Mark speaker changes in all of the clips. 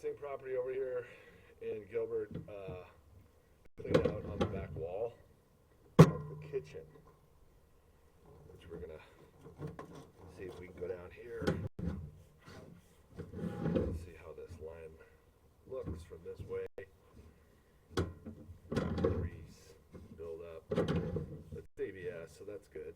Speaker 1: same property over here in Gilbert, cleaned out on the back wall of the kitchen, which we're gonna see if we can go down here and see how this line looks from this way. Grease build up. It's ABS, so that's good.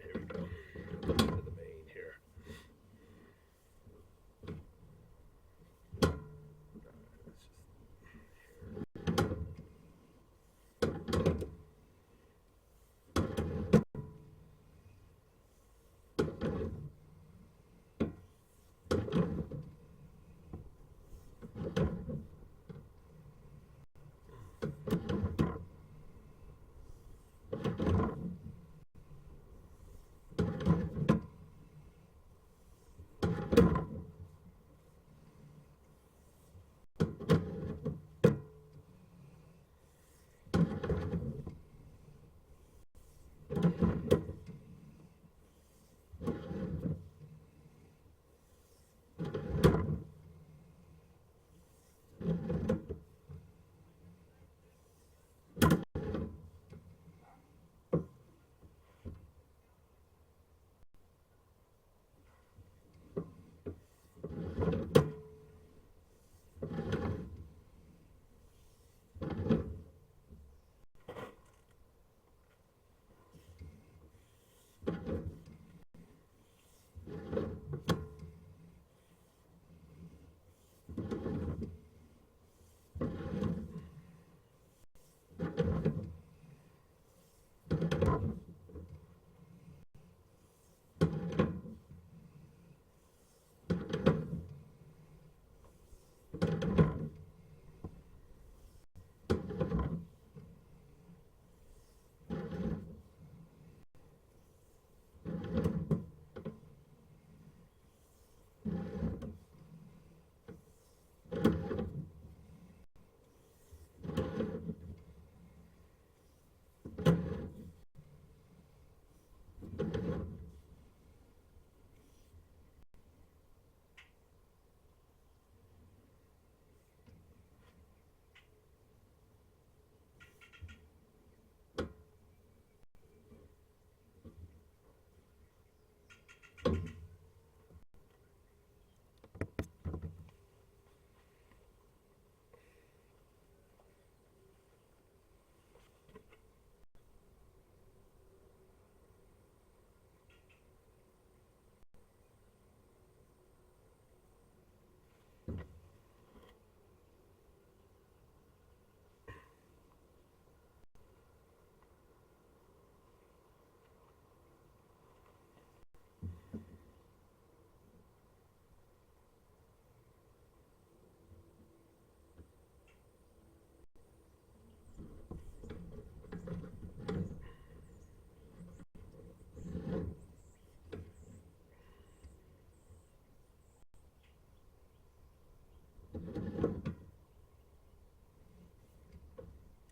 Speaker 1: Here we go. Into the main here.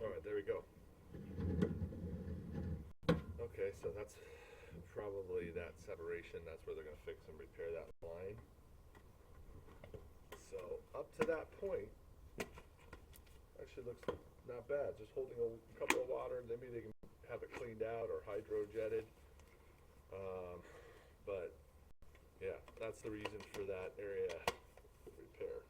Speaker 1: Alright, there we go. Okay, so that's probably that separation. That's where they're going to fix and repair that line. So up to that point, actually looks not bad. Just holding a couple of water, maybe they can have it cleaned out or hydro jetted. But yeah, that's the reason for that area repair.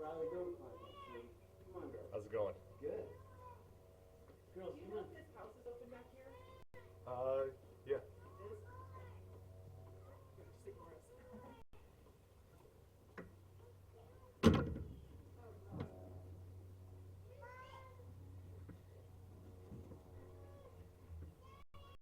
Speaker 2: Riley, go. Come on, girl.
Speaker 1: How's it going?
Speaker 2: Good.